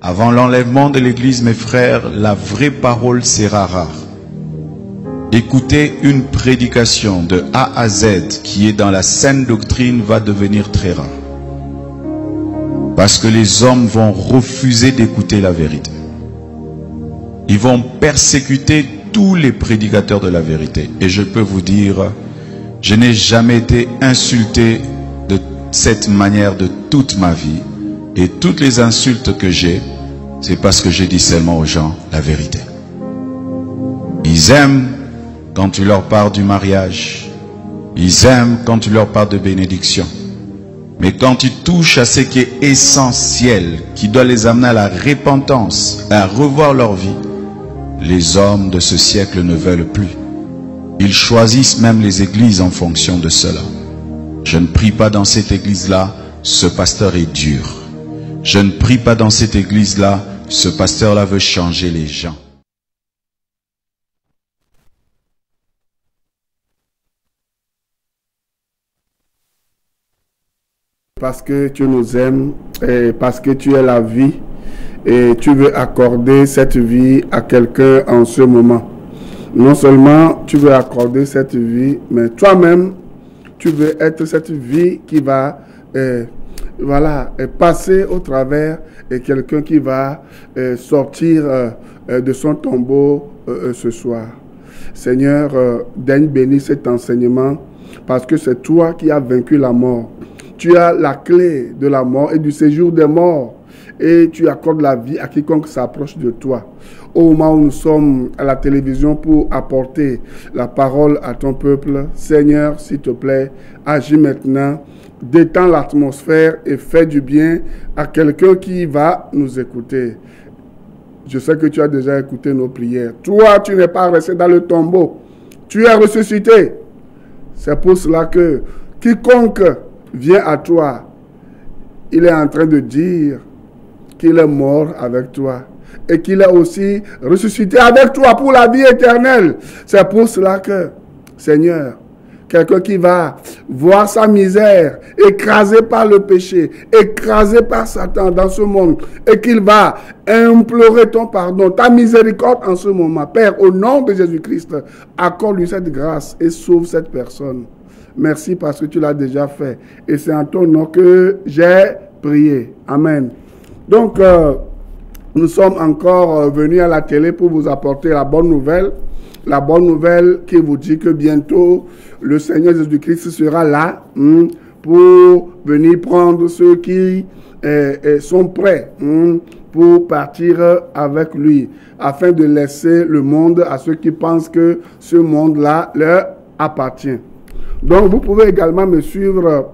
Avant l'enlèvement de l'Église, mes frères, la vraie parole sera rare. Écouter une prédication de A à Z qui est dans la saine doctrine va devenir très rare. Parce que les hommes vont refuser d'écouter la vérité. Ils vont persécuter tous les prédicateurs de la vérité. Et je peux vous dire, je n'ai jamais été insulté de cette manière de toute ma vie. Et toutes les insultes que j'ai, c'est parce que je dis seulement aux gens la vérité. Ils aiment quand tu leur parles du mariage. Ils aiment quand tu leur parles de bénédiction. Mais quand tu touches à ce qui est essentiel, qui doit les amener à la repentance, à revoir leur vie, les hommes de ce siècle ne veulent plus. Ils choisissent même les églises en fonction de cela. Je ne prie pas dans cette église-là, ce pasteur est dur. Je ne prie pas dans cette église-là, ce pasteur-là veut changer les gens. Parce que tu nous aimes et parce que tu es la vie et tu veux accorder cette vie à quelqu'un en ce moment. Non seulement tu veux accorder cette vie, mais toi-même, tu veux être cette vie qui va passer au travers et quelqu'un qui va sortir de son tombeau ce soir. Seigneur, daigne bénir cet enseignement parce que c'est toi qui as vaincu la mort. Tu as la clé de la mort et du séjour des morts. Et tu accordes la vie à quiconque s'approche de toi. Au moment où nous sommes à la télévision pour apporter la parole à ton peuple, Seigneur, s'il te plaît, agis maintenant, détends l'atmosphère et fais du bien à quelqu'un qui va nous écouter. Je sais que tu as déjà écouté nos prières. Toi, tu n'es pas resté dans le tombeau. Tu es ressuscité. C'est pour cela que quiconque vient à toi, il est en train de dire qu'il est mort avec toi et qu'il est aussi ressuscité avec toi pour la vie éternelle. C'est pour cela que, Seigneur, quelqu'un qui va voir sa misère écrasé par le péché, écrasé par Satan dans ce monde et qu'il va implorer ton pardon, ta miséricorde en ce moment. Père, au nom de Jésus-Christ, accorde-lui cette grâce et sauve cette personne. Merci parce que tu l'as déjà fait. Et c'est en ton nom que j'ai prié. Amen. Donc, nous sommes encore venus à la télé pour vous apporter la bonne nouvelle. La bonne nouvelle qui vous dit que bientôt, le Seigneur Jésus-Christ sera là pour venir prendre ceux qui sont prêts pour partir avec lui, afin de laisser le monde à ceux qui pensent que ce monde-là leur appartient. Donc, vous pouvez également me suivre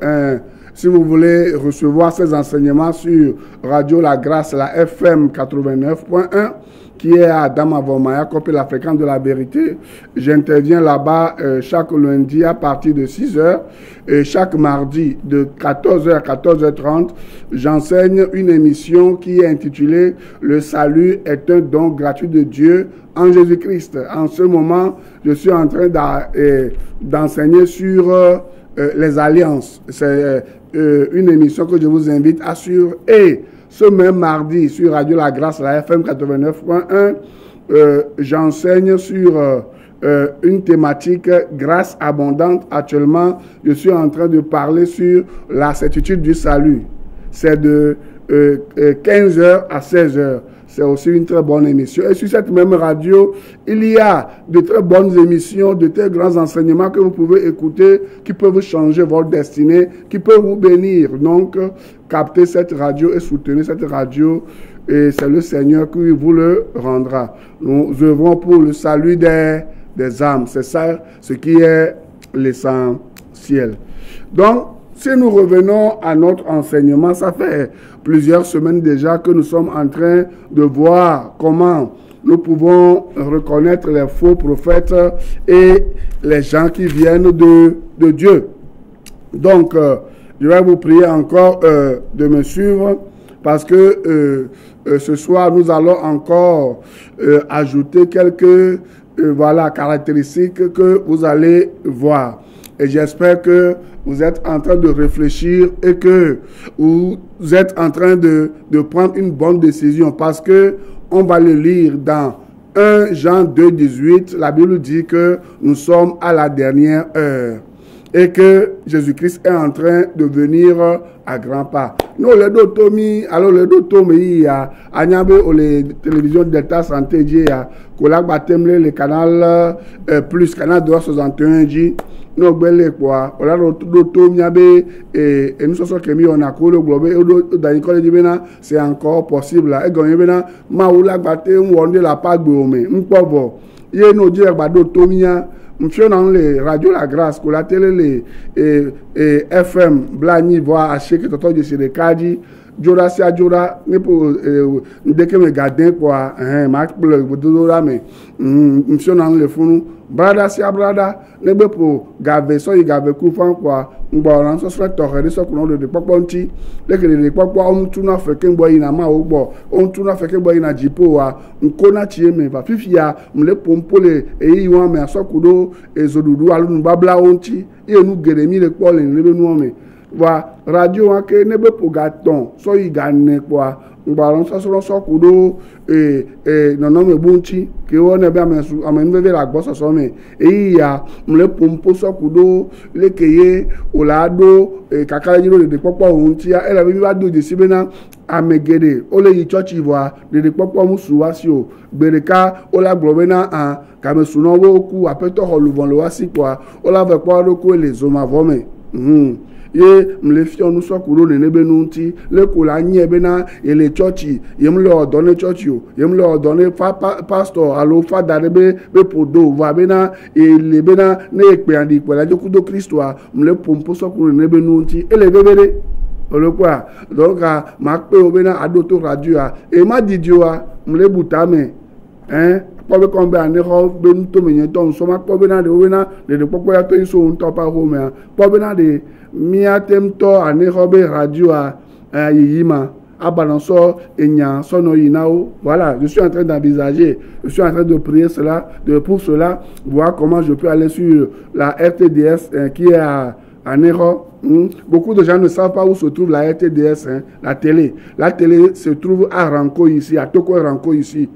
si vous voulez recevoir ces enseignements sur Radio La Grâce, la FM 89.1, qui est à Damavomaya, copie la fréquence de la vérité. J'interviens là-bas chaque lundi à partir de 6h et chaque mardi de 14h à 14h30, j'enseigne une émission qui est intitulée « Le salut est un don gratuit de Dieu en Jésus-Christ ». En ce moment, je suis en train d'enseigner sur les alliances. C'est une émission que je vous invite à suivre. Et ce même mardi, sur Radio La Grâce, la FM 89.1, j'enseigne sur une thématique grâce abondante. Actuellement, je suis en train de parler sur la certitude du salut. C'est de 15h à 16h. C'est aussi une très bonne émission. Et sur cette même radio, il y a de très bonnes émissions, de très grands enseignements que vous pouvez écouter, qui peuvent changer votre destinée, qui peuvent vous bénir. Donc, captez cette radio et soutenez cette radio. Et c'est le Seigneur qui vous le rendra. Nous œuvrons pour le salut des âmes. C'est ça ce qui est l'essentiel. Donc, si nous revenons à notre enseignement, ça fait plusieurs semaines déjà que nous sommes en train de voir comment nous pouvons reconnaître les faux prophètes et les gens qui viennent de Dieu. Donc, je vais vous prier encore de me suivre parce que ce soir, nous allons encore ajouter quelques caractéristiques que vous allez voir. Et j'espère que vous êtes en train de réfléchir et que vous êtes en train de prendre une bonne décision, parce que on va le lire dans 1 Jean 2, 18. La Bible dit que nous sommes à la dernière heure et que Jésus-Christ est en train de venir à grands pas. Nous, les dotomi, alors les dotomi, il y a les télévisions Delta Santé, il y a le canal plus, canal 261, nous belle quoi on a d'autres et nous sommes qui on a couru globé dans l'école de Bena c'est encore possible là et gagner Bena maoula batte on de la pas gomé un pauvre il nous dire ba d'autres mia monsieur dans les radio la grâce que la télé les FM blani voix à chaque toto de chez Kadi Jora si Jora ne pour dès que me garder quoi marque pour dollar mais monsieur dans le fond brada si brada ne be pour gave so y gave kufan quoi ngboran so so toheri so kuno de poponti le que le popo on tuna feke ngbo ina ma ogbo on tuna feke ngbo ina jipo wa nkona chieme va fifia mle pompole eyi wa me asokudo ezodudu alu babla onti e nu geremi le pole ne be nu me wa radio wa ke ne be pour gaton so y gane quoi ngbaron so kudo nono me bunchi ke wona be amesu amenve la gboso so me ya mle pompo so kudo le keye olado kakala jiro de popo unti ya ele bi ba do de sibena amegede ole yi church ivoa de popo musuwa si o gbereka ola globena an kamesu no wo ku apeto holuvon lo wasi kwa ola ve kwa ro ko le zoma vome ye mlefion nous so kuro ne be nunti le ko la nye be na ele churchi yem le ordonner churchi o yem le ordonner pastor alo fada be podo va be na ele be na ne pe andi pe la joku do Kristo a mle pompo so kuro ne be nunti ele bebere olo kwa donc ma pe o be na adoto radio a e ma didio a mle butame pobe kombe ane ho be nto menye ton so ma pobe na de popo ya to iso nto pa ho me pobe na de miatem to ane ho be radio a yima abalanso enya sono yinao. Voilà, je suis en train d'envisager, je suis en train de prier cela, pour cela, voir comment je peux aller sur la RTDS qui est à Nero. Beaucoup de gens ne savent pas où se trouve la RTDS, la télé. La télé se trouve à Ranko ici, à Toko Ranko ici.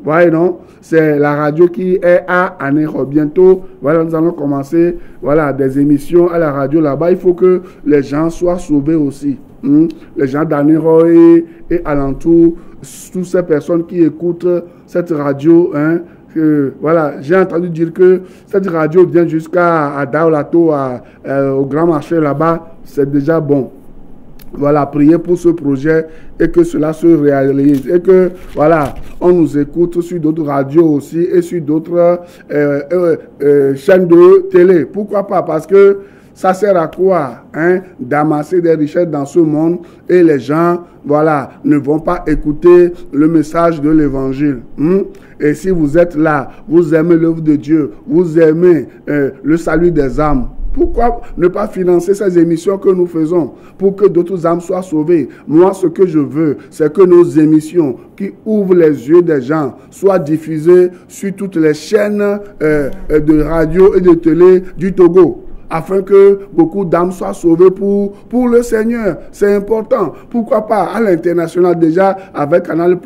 Voyez, non? C'est la radio qui est à Anéro. Bientôt, voilà, nous allons commencer, voilà, des émissions à la radio là-bas. Il faut que les gens soient sauvés aussi. Les gens d'Anéro et alentour, toutes ces personnes qui écoutent cette radio, voilà, j'ai entendu dire que cette radio vient jusqu'à Daolato, au grand marché là-bas. C'est déjà bon. Voilà, prier pour ce projet et que cela se réalise et que, voilà, on nous écoute sur d'autres radios aussi et sur d'autres chaînes de télé. Pourquoi pas? Parce que ça sert à quoi, d'amasser des richesses dans ce monde et les gens, voilà, ne vont pas écouter le message de l'évangile. Et si vous êtes là, vous aimez l'œuvre de Dieu, vous aimez le salut des âmes, pourquoi ne pas financer ces émissions que nous faisons pour que d'autres âmes soient sauvées? Moi, ce que je veux, c'est que nos émissions qui ouvrent les yeux des gens soient diffusées sur toutes les chaînes de radio et de télé du Togo, afin que beaucoup d'âmes soient sauvées pour le Seigneur. C'est important. Pourquoi pas à l'international déjà, avec Canal+,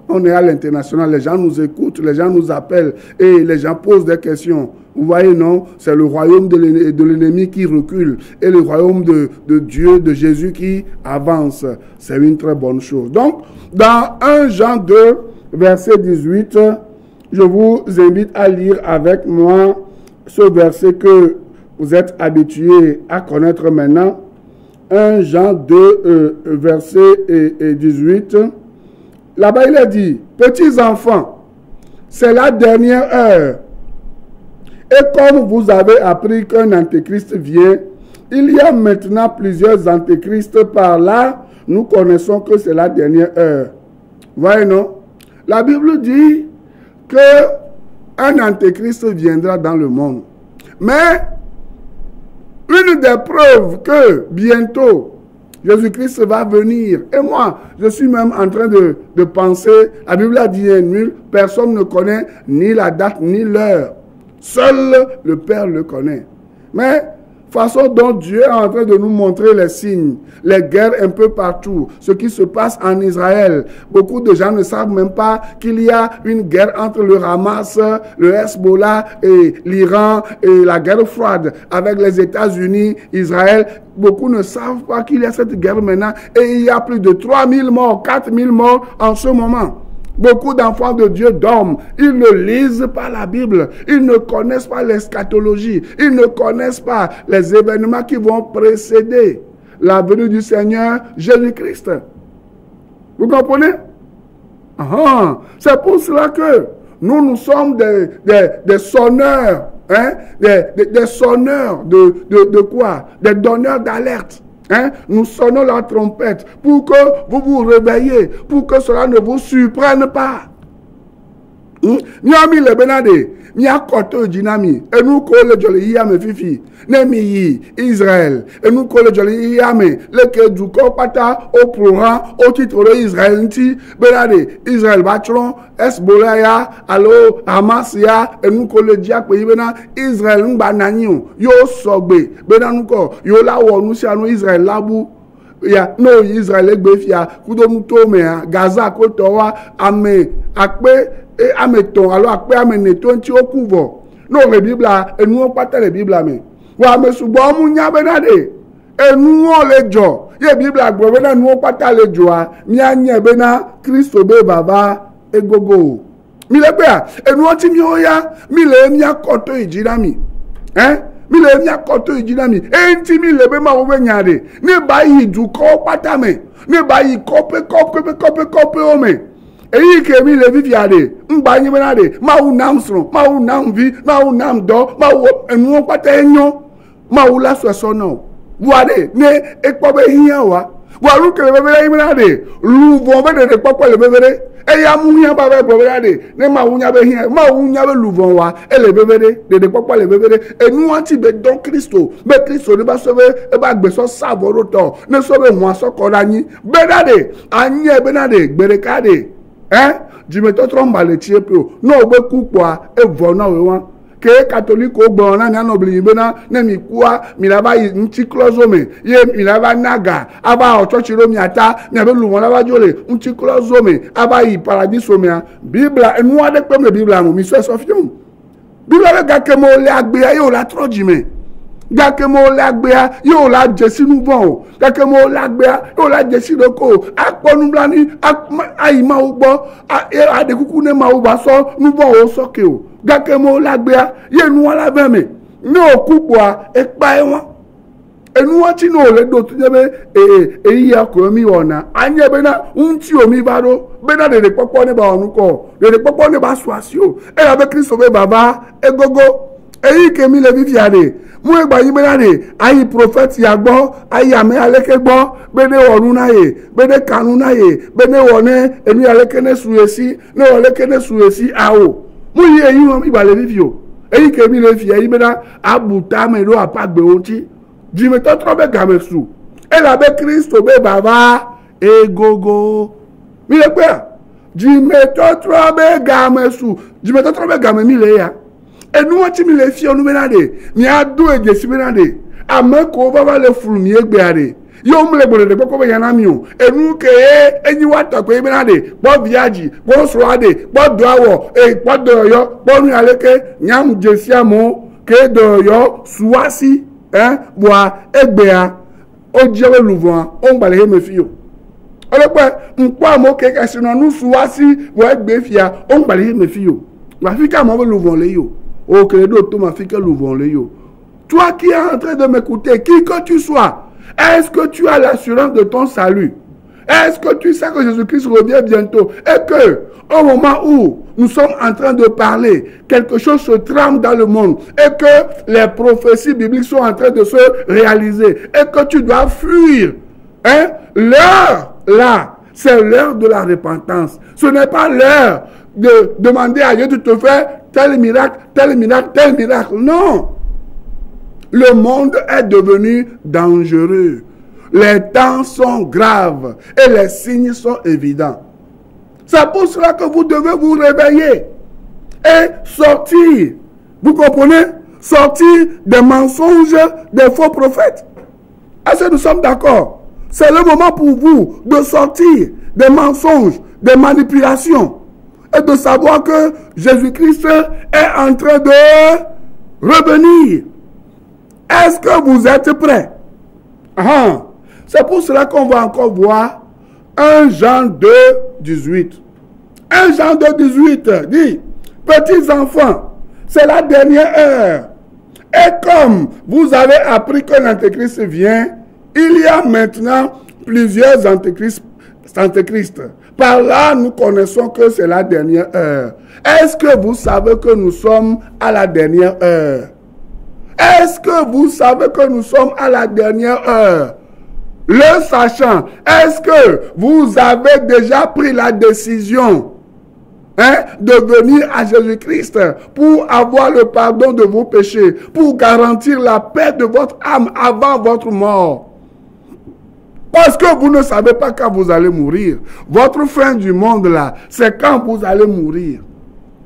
on est à l'international. Les gens nous écoutent, les gens nous appellent et les gens posent des questions. Vous voyez, non? C'est le royaume de l'ennemi qui recule et le royaume de Dieu, de Jésus qui avance. C'est une très bonne chose. Donc, dans 1 Jean 2, verset 18, je vous invite à lire avec moi ce verset que vous êtes habitués à connaître maintenant. 1 Jean 2, verset 18. Là-bas, il est dit, petits enfants, c'est la dernière heure. Et comme vous avez appris qu'un antéchrist vient, il y a maintenant plusieurs antéchrists par là. Nous connaissons que c'est la dernière heure. Voyez, non? La Bible dit qu'un antéchrist viendra dans le monde. Mais une des preuves que bientôt Jésus-Christ va venir. Et moi, je suis même en train de penser, la Bible a dit nul, personne ne connaît ni la date ni l'heure. Seul le Père le connaît. Mais façon dont Dieu est en train de nous montrer les signes, les guerres un peu partout, ce qui se passe en Israël. Beaucoup de gens ne savent même pas qu'il y a une guerre entre le Hamas, le Hezbollah et l'Iran et la guerre froide avec les États-Unis, Israël. Beaucoup ne savent pas qu'il y a cette guerre maintenant et il y a plus de 3000 morts, 4000 morts en ce moment. Beaucoup d'enfants de Dieu dorment. Ils ne lisent pas la Bible. Ils ne connaissent pas l'eschatologie. Ils ne connaissent pas les événements qui vont précéder la venue du Seigneur Jésus-Christ. Vous comprenez? C'est pour cela que nous sommes des sonneurs. Hein? Des sonneurs de quoi? Des donneurs d'alerte. Hein? Nous sonnons la trompette pour que vous vous réveillez, pour que cela ne vous surprenne pas. Nyami le benade, nya koto jinami, et nous kole joli yame fifi, nemi Israël, et nous kole joli yame, le ke du pata au programme, au titre de Israël nti, benade, Israël batron, Hezbollah ya, allo Hamas ya, et nous kole diak pe bena, Israël nbananyo, yo sogbe, bena nous ko, yo la wo nous sia no Israël labu. Ya no Israël gbefia kudo muto me Gaza ko to wa ame akpe ame ton alors akpe ame neton ti okuvo no le Bible enu o pata le Bible ame wa me subo mu nya benade enu o le jo ye Bible agbo bena nu o pata le jo a mi anya bena Kristo be baba egogo mi le pe a enu o ti mi o ya mi le mi akoto ijirami mi le nya koto ijinami enti mi le be ma wo nyade ne ba yi du ko patame ne ba yi kope o me eyi ke mi le vivi ade ngba yin benade ma wu nam sro ma wu nam vi ma wu nam do ma wu enu pata enyo ma wu la so no buade ne ekpo be hian wa ru ke le be yin benade lu vo be de popo le bebere eya mu hian ba be benade ne ma wu nya be hian ma wu nya be lu vo wa ele bebere de popo le bebere enu anti be don Kristo ne ba so be e ba gbe so savoro to ne so be mo so ko ranyi benade anye benade gberekade jimeto tromba le chiepio no be kupoa e vo na we wa ke catholique ogbo na nya no bli bena na mi kwa mi la ba nti closome ye mi la ba naga aba o church ro mi ata mi abe lu won la ba jole nti closome aba yi paradiso mi Bible enu ade pe me Bible mo mi so fium Bible le ga ke mo le agbe yo la trojime ga ke mo le agbe yo la jesi nu bon ga ke mo le agbe yo la jesi doko aponu blani ayi ma ugbo ade kuku ne ma uba so nu bon o soke o gake mo lagbea ye nu ala veme ni okupo epa ewon enu wa ti no le do to jebe eyi akoro mi ona anye be na unti omi baro be na de popo ne ba onu ko de popo ne ba suasio e la be Kristo be baba egogo eyi ke mi le viviade mu egba yi be na de ayi prophet ya gbo ayi ame aleke gbo be de orun na ye be de kanu na ye be ne wone enu aleke ne suesi ne aleke ne suesi awo mu yi eyi won mi gbale vivio eyi ke mi le fi eyi bena abuta me lo apagbe onti jime to trobe gamesu e la be Kristo be baba egogo mi le pe jime to trobe gamesu jime to trobe game mi le ya enu won ti mi le fi onu menade mi adu eje si menade ameko baba le furu mi egbe are yo mle gboro de popo yana mi o enu ke enyi wa to pe benade po viaji po so ade po do awo po do yo po nu aleke nyam jesi amo ke do yo suasi boa egbea o jewe luvon o ngbale he mefi o olepe npo amo ke ke sino nu suasi bo egbe fia o ngbale he mefi o ma fika mo luvon le yo o ke do to ma fika luvon le yo toi qui es en train de m'écouter qui que tu sois. Est-ce que tu as l'assurance de ton salut? Est-ce que tu sais que Jésus-Christ revient bientôt? Et que, au moment où nous sommes en train de parler, quelque chose se trame dans le monde et que les prophéties bibliques sont en train de se réaliser et que tu dois fuir. L'heure, là, c'est l'heure de la repentance. Ce n'est pas l'heure de demander à Dieu de te faire tel miracle, tel miracle, tel miracle. Non. Le monde est devenu dangereux. Les temps sont graves et les signes sont évidents. C'est pour cela que vous devez vous réveiller et sortir. Vous comprenez? sortir des mensonges des faux prophètes. Est-ce que nous sommes d'accord? C'est le moment pour vous de sortir des mensonges, des manipulations et de savoir que Jésus-Christ est en train de revenir. Est-ce que vous êtes prêts? C'est pour cela qu'on va encore voir 1 Jean 2, 18. 1 Jean 2, 18 dit, petits enfants, c'est la dernière heure. Et comme vous avez appris que l'Antéchrist vient, il y a maintenant plusieurs antéchrists. Par là, nous connaissons que c'est la dernière heure. Est-ce que vous savez que nous sommes à la dernière heure? Est-ce que vous savez que nous sommes à la dernière heure? Le sachant, est-ce que vous avez déjà pris la décision de venir à Jésus-Christ pour avoir le pardon de vos péchés, pour garantir la paix de votre âme avant votre mort? Parce que vous ne savez pas quand vous allez mourir. Votre fin du monde là, c'est quand vous allez mourir.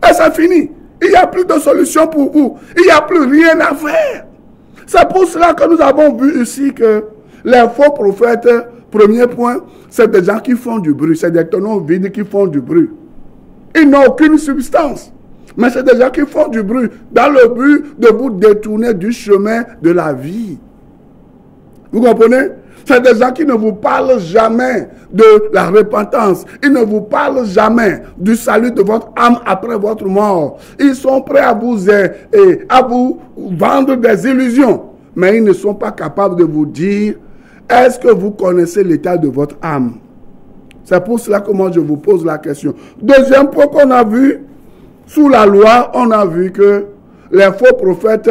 Et c'est fini. Il n'y a plus de solution pour vous. Il n'y a plus rien à faire. C'est pour cela que nous avons vu ici que les faux prophètes, premier point, c'est des gens qui font du bruit. C'est des tonneaux vides qui font du bruit. Ils n'ont aucune substance. Mais c'est des gens qui font du bruit dans le but de vous détourner du chemin de la vie. Vous comprenez? C'est des gens qui ne vous parlent jamais de la repentance. Ils ne vous parlent jamais du salut de votre âme après votre mort. Ils sont prêts à vous vendre des illusions. Mais ils ne sont pas capables de vous dire, est-ce que vous connaissez l'état de votre âme? C'est pour cela que moi je vous pose la question. Deuxième point qu'on a vu, sous la loi, on a vu que les faux prophètes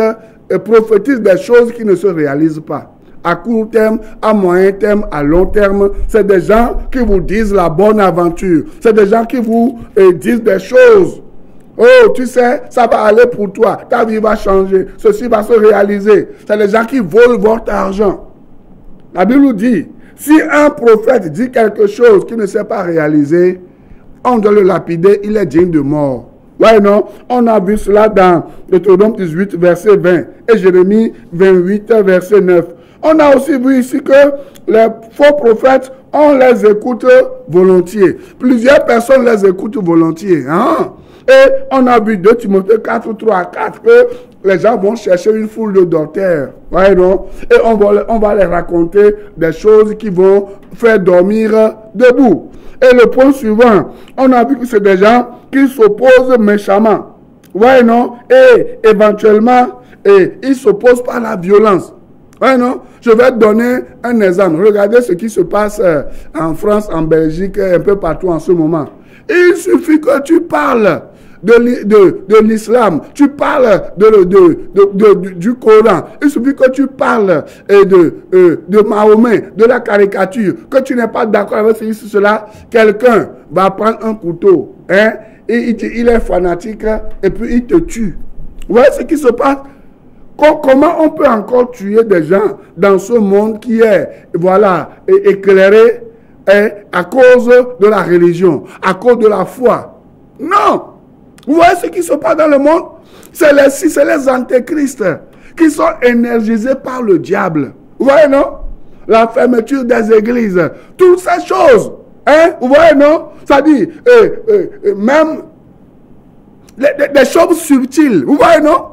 prophétisent des choses qui ne se réalisent pas. À court terme, à moyen terme, à long terme, c'est des gens qui vous disent la bonne aventure. C'est des gens qui vous disent des choses. Oh, tu sais, ça va aller pour toi. Ta vie va changer. Ceci va se réaliser. C'est des gens qui volent votre argent. La Bible nous dit, si un prophète dit quelque chose qui ne s'est pas réalisé, on doit le lapider, il est digne de mort. Ouais, non? On a vu cela dans Deutéronome 18, verset 20 et Jérémie 28, verset 9. On a aussi vu ici que les faux prophètes, on les écoute volontiers. Plusieurs personnes les écoutent volontiers. Et on a vu 2 Timothée 4, 3 à 4 que les gens vont chercher une foule de docteurs. Ouais, non? Et on va les raconter des choses qui vont faire dormir debout. Et le point suivant, on a vu que c'est des gens qui s'opposent méchamment. Ouais, non? Et éventuellement, ils s'opposent par la violence. Ouais, non? Je vais te donner un exemple. Regardez ce qui se passe en France, en Belgique, un peu partout en ce moment. Il suffit que tu parles de l'islam, tu parles du Coran, il suffit que tu parles de Mahomet, de la caricature, que tu n'es pas d'accord avec cela, quelqu'un va prendre un couteau, et il est fanatique, et puis il te tue. Vous voyez ce qui se passe? Comment on peut encore tuer des gens dans ce monde qui est, voilà, éclairé à cause de la religion, à cause de la foi? Non! Vous voyez ce qui se passe dans le monde? C'est les antéchrists qui sont énergisés par le diable. Vous voyez, non? La fermeture des églises, toutes ces choses. Vous voyez, non? Ça dit, même des choses subtiles. Vous voyez, non?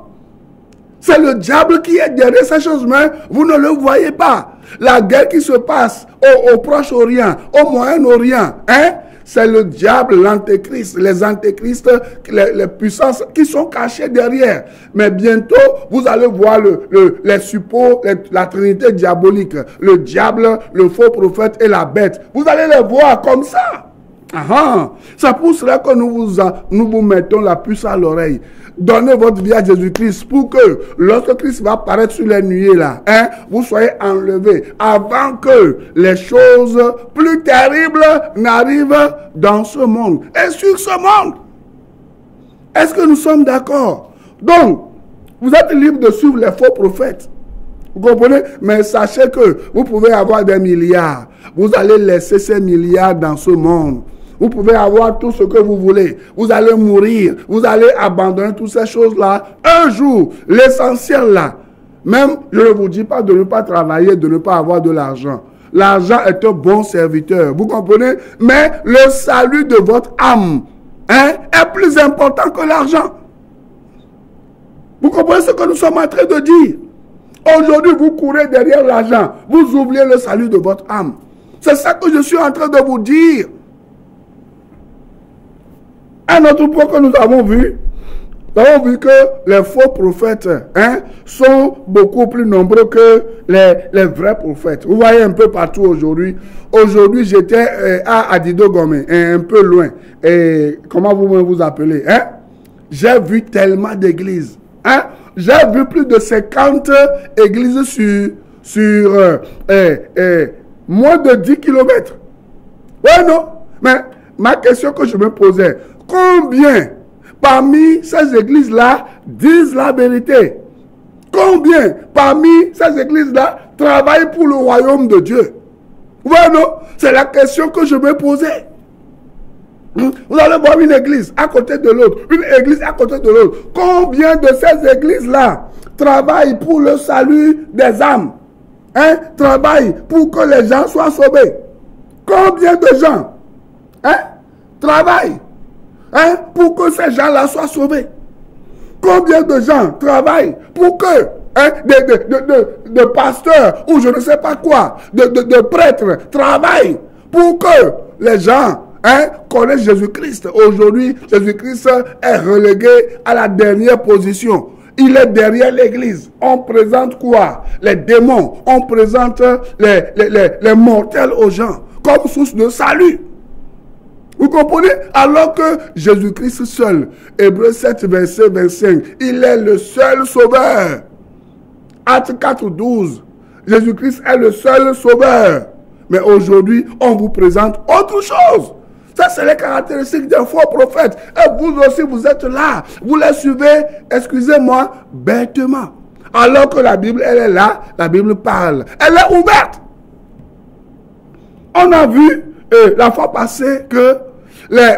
C'est le diable qui est derrière ces choses, mais vous ne le voyez pas. La guerre qui se passe au Proche-Orient, au Moyen-Orient, c'est le diable, l'antéchrist, les antéchrists, les puissances qui sont cachées derrière. Mais bientôt, vous allez voir les suppôts, la trinité diabolique, le diable, le faux prophète et la bête. Vous allez les voir comme ça. C'est pour cela que nous vous mettons la puce à l'oreille. Donnez votre vie à Jésus-Christ pour que lorsque Christ va apparaître sur les nuées là, vous soyez enlevés avant que les choses plus terribles n'arrivent dans ce monde et sur ce monde. Est-ce que nous sommes d'accord? Donc, vous êtes libre de suivre les faux prophètes. Vous comprenez? Mais sachez que vous pouvez avoir des milliards. Vous allez laisser ces milliards dans ce monde. Vous pouvez avoir tout ce que vous voulez. Vous allez mourir. Vous allez abandonner toutes ces choses-là. Un jour, l'essentiel là, même, je ne vous dis pas de ne pas travailler, de ne pas avoir de l'argent. L'argent est un bon serviteur. Vous comprenez? Mais le salut de votre âme est plus important que l'argent. Vous comprenez ce que nous sommes en train de dire? Aujourd'hui, vous courez derrière l'argent. Vous oubliez le salut de votre âme. C'est ça que je suis en train de vous dire. Un autre point que nous avons vu que les faux prophètes sont beaucoup plus nombreux que les vrais prophètes. Vous voyez un peu partout aujourd'hui. Aujourd'hui, j'étais à Adidogome, un peu loin. Et comment vous appelez? J'ai vu tellement d'églises. J'ai vu plus de 50 églises sur moins de 10 km. Ouais, non? Mais ma question que je me posais, combien parmi ces églises-là disent la vérité? Combien parmi ces églises-là travaillent pour le royaume de Dieu? Ouais, non? C'est la question que je me posais. Vous allez voir une église à côté de l'autre, une église à côté de l'autre. Combien de ces églises-là travaillent pour le salut des âmes? Travaillent pour que les gens soient sauvés? Combien de gens travaillent pour que ces gens-là soient sauvés? Combien de gens travaillent pour que de pasteurs ou je ne sais pas quoi, de prêtres travaillent pour que les gens connaissent Jésus-Christ? Aujourd'hui, Jésus-Christ est relégué à la dernière position. Il est derrière l'église. On présente quoi? Les démons. On présente les mortels aux gens comme source de salut. Vous comprenez? Alors que Jésus-Christ seul, Hébreux 7, verset 25, il est le seul sauveur. Actes 4, 12, Jésus-Christ est le seul sauveur. Mais aujourd'hui, on vous présente autre chose. Ça, c'est les caractéristiques des faux prophètes. Et vous aussi, vous êtes là. Vous les suivez, excusez-moi, bêtement. Alors que la Bible, elle est là, la Bible parle. Elle est ouverte. On a vu la fois passée que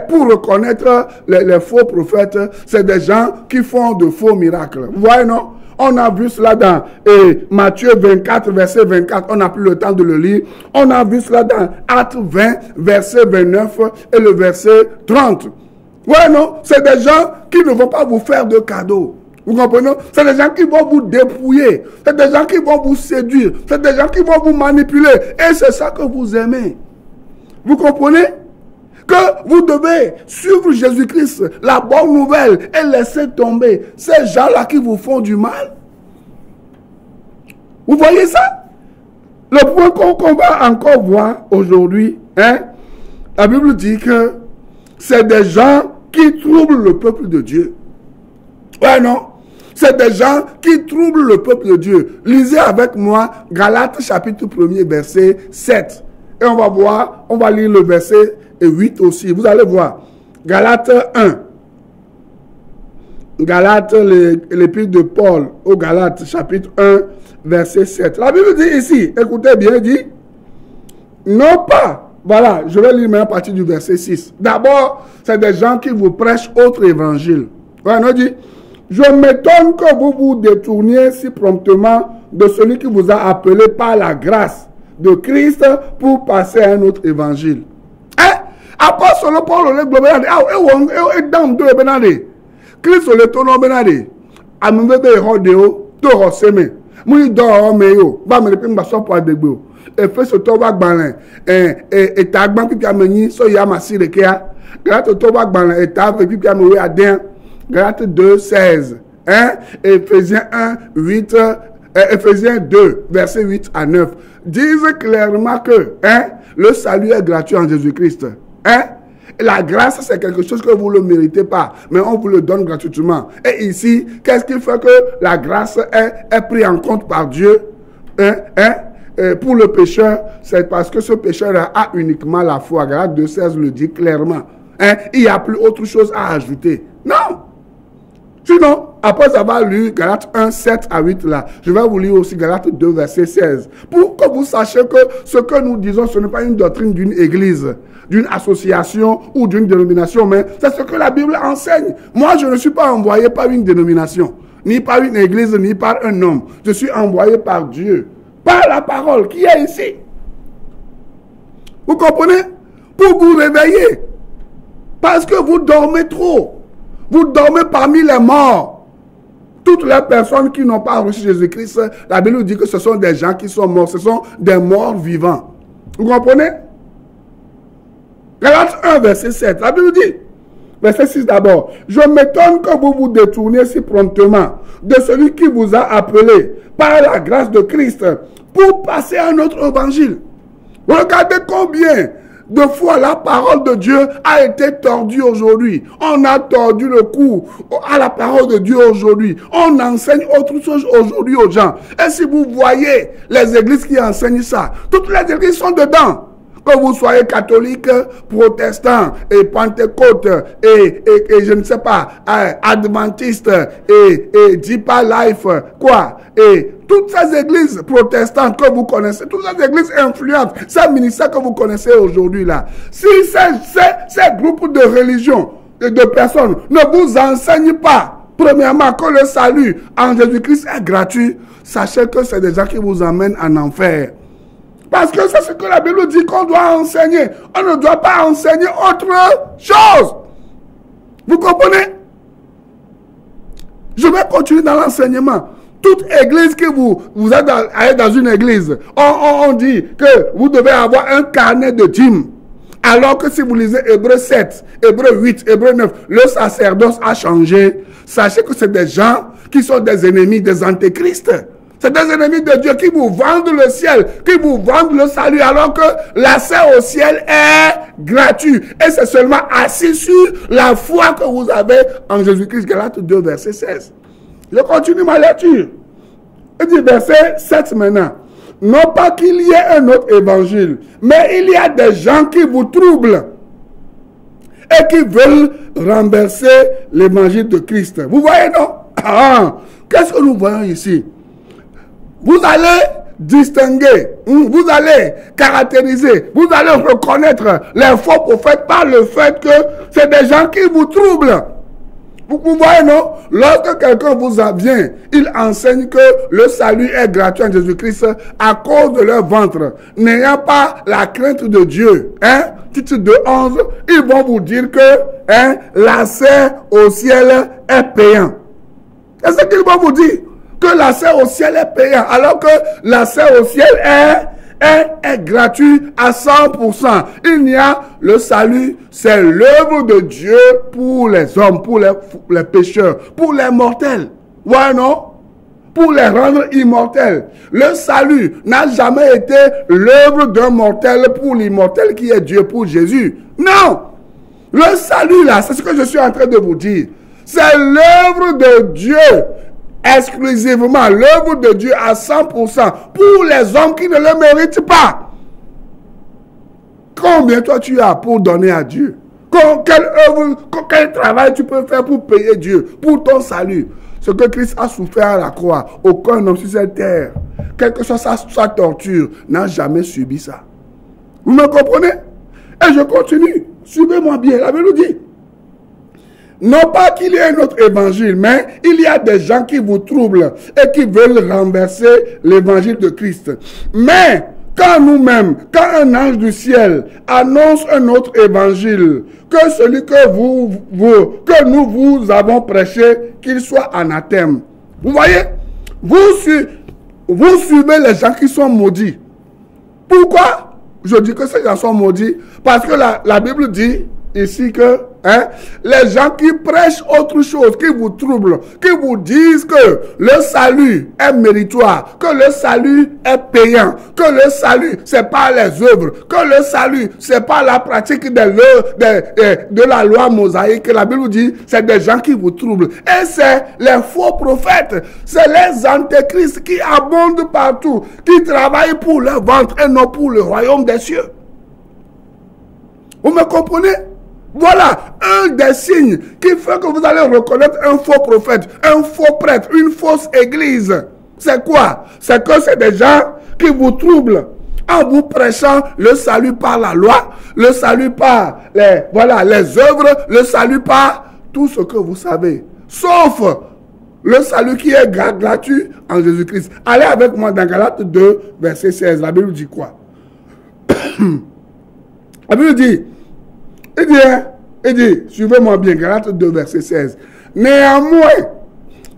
pour reconnaître les faux prophètes, c'est des gens qui font de faux miracles. Vous voyez, non? On a vu cela dans Matthieu 24, verset 24. On n'a plus le temps de le lire. On a vu cela dans Actes 20, verset 29 et le verset 30. Ouais, non? C'est des gens qui ne vont pas vous faire de cadeaux. Vous comprenez? C'est des gens qui vont vous dépouiller. C'est des gens qui vont vous séduire. C'est des gens qui vont vous manipuler. Et c'est ça que vous aimez. Vous comprenez? Que vous devez suivre Jésus-Christ, la bonne nouvelle, et laisser tomber ces gens-là qui vous font du mal. Vous voyez ça? Le point qu'on va encore voir aujourd'hui, la Bible dit que c'est des gens qui troublent le peuple de Dieu. Ouais, non? C'est des gens qui troublent le peuple de Dieu. Lisez avec moi Galates chapitre 1er, verset 7. Et on va voir, on va lire le verset 8 aussi. Vous allez voir. Galates 1. Galates, l'épître de Paul au Galates, chapitre 1, verset 7. La Bible dit ici, écoutez bien, dit, non pas, voilà, je vais lire maintenant à partir du verset 6. D'abord, c'est des gens qui vous prêchent autre évangile. Voilà, on dit, je m'étonne que vous vous détourniez si promptement de celui qui vous a appelé par la grâce de Christ pour passer à un autre évangile. Apostole Paul le global et dam de benade Christ le tono benade ambe be rodeo to roseme mu do meyo ba me pe ngba so po adegbe e fe so to ba gbanle e ta gban pipi ameni so ya masire kia Galate to ba gbanle e ta fe pipi amewe aden Galate 2:16 Éphésiens 1:8 Éphésiens 2 verset 8 à 9 disent clairement que le salut est gratuit en Jésus-Christ. La grâce, c'est quelque chose que vous ne le méritez pas, mais on vous le donne gratuitement. Et ici, qu'est-ce qui fait que la grâce est prise en compte par Dieu pour le pécheur? C'est parce que ce pécheur a uniquement la foi. Galate 2:16 le dit clairement. Il n'y a plus autre chose à ajouter. Non. Sinon, après avoir lu Galates 1, 7 à 8 là, je vais vous lire aussi Galates 2, verset 16. Pour que vous sachiez que ce que nous disons, ce n'est pas une doctrine d'une église, d'une association ou d'une dénomination, mais c'est ce que la Bible enseigne. Moi, je ne suis pas envoyé par une dénomination, ni par une église, ni par un homme. Je suis envoyé par Dieu, par la parole qui est ici. Vous comprenez? Pour vous réveiller. Parce que vous dormez trop. Vous dormez parmi les morts. Toutes les personnes qui n'ont pas reçu Jésus-Christ, la Bible dit que ce sont des gens qui sont morts. Ce sont des morts vivants. Vous comprenez? Galates 1, verset 7. La Bible dit, verset 6 d'abord. Je m'étonne que vous vous détourniez si promptement de celui qui vous a appelé par la grâce de Christ pour passer à notre évangile. Regardez combien de fois la parole de Dieu a été tordue aujourd'hui. On a tordu le cou à la parole de Dieu aujourd'hui. On enseigne autre chose aujourd'hui aux gens. Et si vous voyez les églises qui enseignent ça, toutes les églises sont dedans. Que vous soyez catholique, protestant, et pentecôte, et je ne sais pas, adventiste, et Deeper Life, quoi. Et toutes ces églises protestantes que vous connaissez, toutes ces églises influentes, ces ministères que vous connaissez aujourd'hui là, si ces groupes de religion, de personnes, ne vous enseignent pas, premièrement, que le salut en Jésus-Christ est gratuit, sachez que c'est des gens qui vous emmènent en enfer. Parce que c'est ce que la Bible dit qu'on doit enseigner. On ne doit pas enseigner autre chose. Vous comprenez? Je vais continuer dans l'enseignement. Toute église que vous êtes dans une église, on dit que vous devez avoir un carnet de dîmes. Alors que si vous lisez Hébreux 7, Hébreux 8, Hébreux 9, le sacerdoce a changé. Sachez que c'est des gens qui sont des ennemis des antéchrists. C'est des ennemis de Dieu qui vous vendent le ciel, qui vous vendent le salut, alors que l'accès au ciel est gratuit. Et c'est seulement assis sur la foi que vous avez en Jésus-Christ. Galates 2, verset 16. Je continue ma lecture. Il dit verset 7 maintenant. Non pas qu'il y ait un autre évangile, mais il y a des gens qui vous troublent et qui veulent renverser l'évangile de Christ. Vous voyez, non? Qu'est-ce que nous voyons ici? Vous allez distinguer, vous allez caractériser, vous allez reconnaître les faux prophètes par le fait que c'est des gens qui vous troublent. Vous voyez, non? Lorsque quelqu'un vous vient, il enseigne que le salut est gratuit en Jésus-Christ à cause de leur ventre, n'ayant pas la crainte de Dieu. Titre 2:11, ils vont vous dire que l'accès au ciel est payant. C'est ce qu'ils vont vous dire. Que l'accès au ciel est payant, alors que l'accès au ciel est gratuit à 100%. Il n'y a le salut, c'est l'œuvre de Dieu pour les hommes, pour les pécheurs, pour les mortels. Ouais, non? Pour les rendre immortels. Le salut n'a jamais été l'œuvre d'un mortel pour l'immortel qui est Dieu, pour Jésus. Non! Le salut là, c'est ce que je suis en train de vous dire. C'est l'œuvre de Dieu. Exclusivement l'œuvre de Dieu à 100% pour les hommes qui ne le méritent pas. Combien toi tu as pour donner à Dieu? Quel travail tu peux faire pour payer Dieu, pour ton salut? Ce que Christ a souffert à la croix, aucun homme sur cette terre, quelle que soit sa torture, n'a jamais subi ça. Vous me comprenez? Et je continue. Suivez-moi bien, la Bible dit. Non pas qu'il y ait un autre évangile, mais il y a des gens qui vous troublent et qui veulent renverser l'évangile de Christ. Mais quand nous-mêmes, quand un ange du ciel annonce un autre évangile, que celui que nous vous avons prêché, qu'il soit anathème. Vous voyez, vous suivez les gens qui sont maudits. Pourquoi je dis que ces gens sont maudits? Parce que la Bible dit ici que les gens qui prêchent autre chose, qui vous troublent, qui vous disent que le salut est méritoire, que le salut est payant, que le salut c'est pas les œuvres, que le salut c'est pas la pratique de la loi mosaïque. La Bible dit c'est des gens qui vous troublent. Et c'est les faux prophètes, c'est les antéchrists qui abondent partout, qui travaillent pour leur ventre et non pour le royaume des cieux. Vous me comprenez? Voilà un des signes qui fait que vous allez reconnaître un faux prophète, un faux prêtre, une fausse église. C'est quoi? C'est que c'est des gens qui vous troublent en vous prêchant le salut par la loi, le salut par les œuvres, le salut par tout ce que vous savez. Sauf le salut qui est gratuit en Jésus-Christ. Allez avec moi dans Galates 2, verset 16. La Bible dit quoi? La Bible dit, il dit, suivez-moi bien, Galates 2, verset 16. Néanmoins,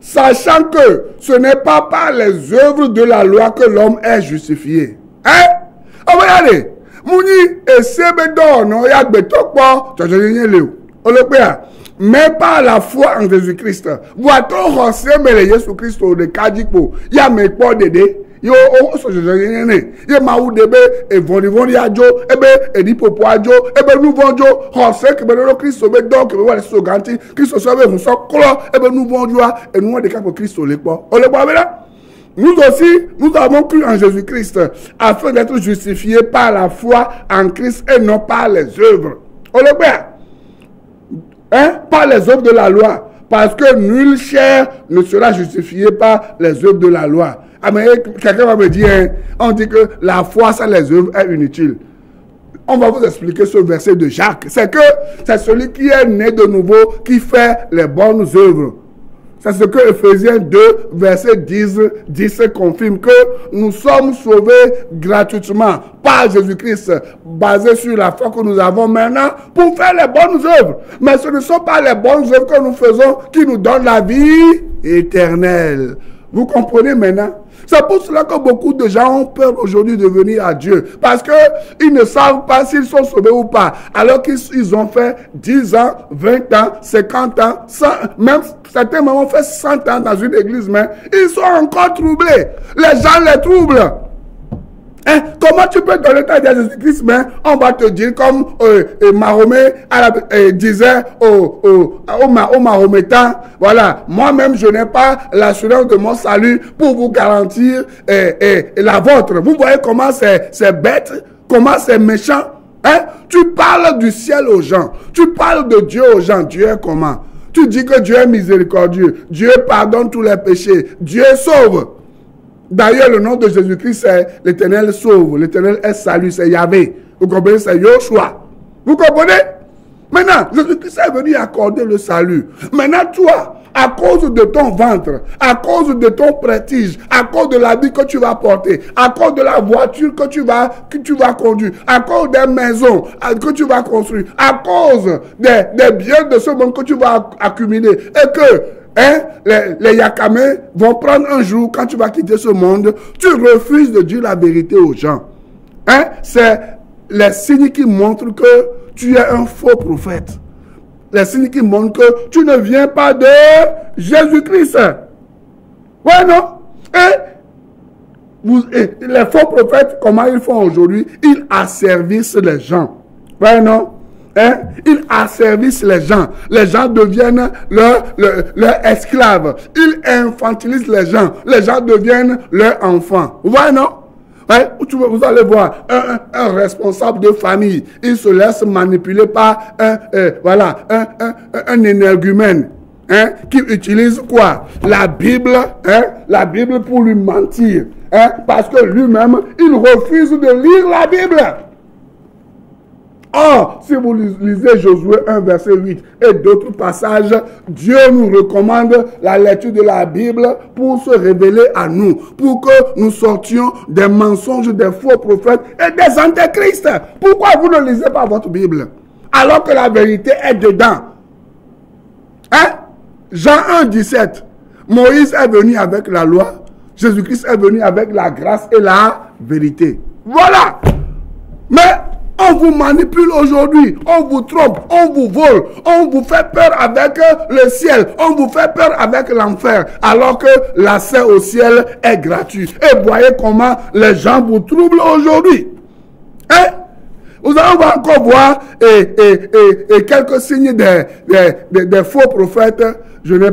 sachant que ce n'est pas par les œuvres de la loi que l'homme est justifié. Hein? On va y aller. Mouni, et sebedon, non, y'a betokbo, mais par la foi en Jésus-Christ. Voit-on ressemble Jésus-Christ au de Kadikpo? Y'a mes pots d'aider. Yo so ye maou debe e voni ajo ebe edi popo ajo ebe nou vonjo hose ke be no Kristo be donc be wale so ganti Kristo so be so klo ebe nou vonjo et nous de cap Kristo le po o le po là. Nous aussi nous avons cru en Jésus-Christ afin d'être justifiés par la foi en Christ et non par les œuvres. O le po hein, par les œuvres de la loi, parce que nulle chair ne sera justifiée par les œuvres de la loi. Ah mais quelqu'un va me dire, hein, on dit que la foi sans les œuvres est inutile. On va vous expliquer ce verset de Jacques. C'est que c'est celui qui est né de nouveau qui fait les bonnes œuvres. C'est ce que Ephésiens 2, verset 10 confirme que nous sommes sauvés gratuitement par Jésus-Christ, basé sur la foi que nous avons maintenant pour faire les bonnes œuvres. Mais ce ne sont pas les bonnes œuvres que nous faisons qui nous donnent la vie éternelle. Vous comprenez maintenant? C'est pour cela que beaucoup de gens ont peur aujourd'hui de venir à Dieu. Parce qu'ils ne savent pas s'ils sont sauvés ou pas. Alors qu'ils ont fait 10 ans, 20 ans, 50 ans, 100, même certains ont fait 100 ans dans une église, mais ils sont encore troublés. Les gens les troublent. Hein? Comment tu peux donner ta vie à Jésus-Christ, mais on va te dire comme Mahomet disait aux Mahométans, voilà, moi-même je n'ai pas l'assurance de mon salut pour vous garantir la vôtre. Vous voyez comment c'est bête, comment c'est méchant. Hein? Tu parles du ciel aux gens, tu parles de Dieu aux gens. Dieu est comment? Tu dis que Dieu est miséricordieux, Dieu pardonne tous les péchés, Dieu sauve. D'ailleurs, le nom de Jésus-Christ, c'est l'Éternel sauve. L'Éternel est salut, c'est Yahvé. Vous comprenez? C'est Yoshua. Vous comprenez? Maintenant, Jésus-Christ est venu accorder le salut. Maintenant, toi, à cause de ton ventre, à cause de ton prestige, à cause de l'habit que tu vas porter, à cause de la voiture que tu vas conduire, à cause des maisons que tu vas construire, à cause des biens de ce monde que tu vas accumuler, et que les Yakamais vont prendre un jour, quand tu vas quitter ce monde, tu refuses de dire la vérité aux gens. Hein? C'est les signes qui montrent que tu es un faux prophète. Les signes qui montrent que tu ne viens pas de Jésus-Christ. Ouais, non? Et les faux prophètes, comment ils font aujourd'hui? Ils asservissent les gens. Ouais, non? Hein? Ils asservissent les gens. Les gens deviennent leurs esclaves. Ils infantilisent les gens deviennent leurs enfants. Vous voyez, non? Ouais? Vous allez voir un responsable de famille. Il se laisse manipuler par un énergumène. Hein? Qui utilise quoi? La Bible, hein? La Bible pour lui mentir. Hein? Parce que lui-même, il refuse de lire la Bible. Or, si vous lisez Josué 1, verset 8 et d'autres passages, Dieu nous recommande la lecture de la Bible pour se révéler à nous, pour que nous sortions des mensonges des faux prophètes et des antéchrists. Pourquoi vous ne lisez pas votre Bible alors que la vérité est dedans? Hein? Jean 1, 17. Moïse est venu avec la loi, Jésus-Christ est venu avec la grâce et la vérité. Voilà. Mais on vous manipule aujourd'hui, on vous trompe, on vous vole, on vous fait peur avec le ciel, on vous fait peur avec l'enfer, alors que l'accès au ciel est gratuit. Et voyez comment les gens vous troublent aujourd'hui. Hein? Vous allez encore voir quelques signes des faux prophètes. Je n'ai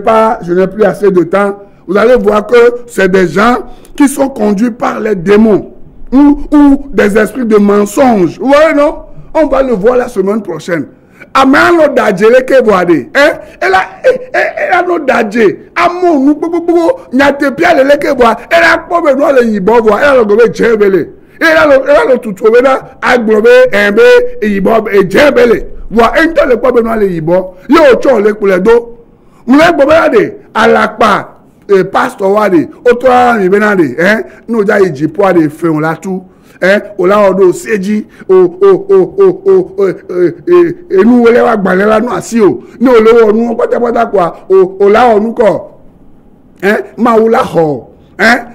plus assez de temps. Vous allez voir que c'est des gens qui sont conduits par les démons. Ou des esprits de mensonges. Vous voyez, non? On va le voir la semaine prochaine. Amano dadje leke boade. Elle a no dadje. Amo nou bobo nyate pia le leke boade. Elle a pobe no le yibo boade. Elle a gobe jebele. Elle a lo tutu bena agbobe embe yibo e jebele. Wa ento le pobe no le yibo. Yo cho le kule do. Mule bobe ade alakpa pastor wade. Otoa ni benade no ja ijipo ade fe on la tu. Ola odo seji enu wele wa gbalela nu asi o ni olowo nu pátápátá kwa ola onu ko ma ula ho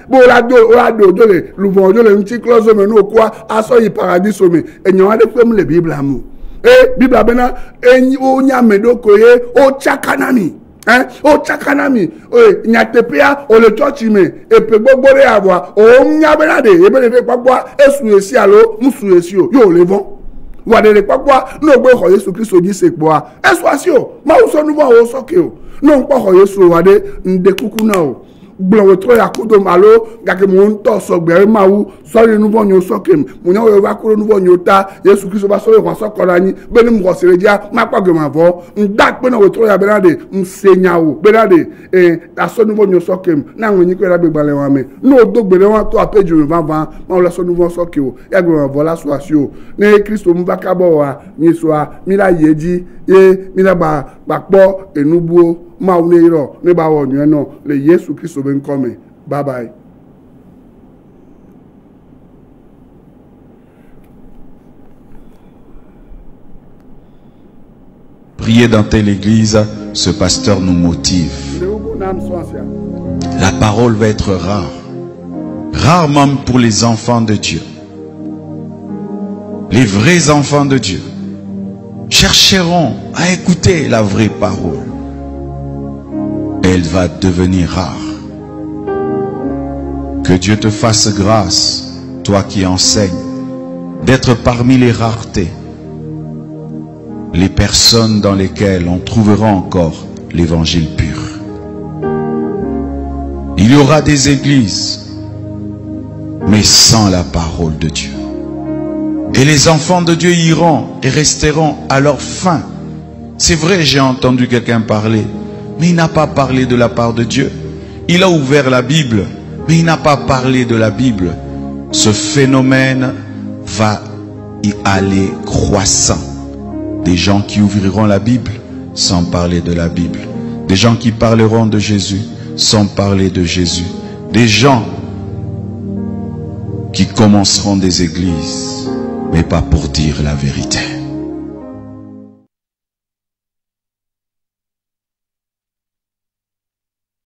bo la do jole luvon jole nti close me nu kwa aso yi paradis me enyan ade pe mu le bible amu bible bena onya medoko ye o chakanami o chakanami nyatepea o le church me epe gbogbo re abo o nya benade ebele de papwa esu esi alo musu esi o yo levon wa de papwa no gbe ho Yesu Kristo ji sepo a esu asi o ma wo so nu bo o soke o no npo ho Yesu wa de nde kuku na o gbowo tro ya kudo malo gake mo nto so gbe ma wu sori nu bo nyo soke mo nya we wa kuro nu bo nyo ta Yesu Kristo ba sori kwa sokora yin be ni mo sere dia ma pagbe ma vo ndak pe na we tro ya benade msenya o benade aso nu bo nyo soke na nwe yin ko ra gbegbale wa me no dogbe le wa to apeju van ma o la so nu bo soke o ya gbe ma vo la so asi o ne Kristo mu ba ka bo wa ni so a mi la yeji mi la ba po enubuo ma une iro ne ba wo nyu no le Yesu Kristo ben come. Bye bye. Prier dans telle église, ce pasteur nous motive. La parole va être rare. Rare même pour les enfants de Dieu. Les vrais enfants de Dieu chercheront à écouter la vraie parole. Elle va devenir rare. Que Dieu te fasse grâce, toi qui enseignes, d'être parmi les raretés, les personnes dans lesquelles on trouvera encore l'évangile pur. Il y aura des églises, mais sans la parole de Dieu. Et les enfants de Dieu iront et resteront à leur fin. C'est vrai, j'ai entendu quelqu'un parler, mais il n'a pas parlé de la part de Dieu. Il a ouvert la Bible, mais il n'a pas parlé de la Bible. Ce phénomène va y aller croissant. Des gens qui ouvriront la Bible sans parler de la Bible. Des gens qui parleront de Jésus sans parler de Jésus. Des gens qui commenceront des églises, mais pas pour dire la vérité.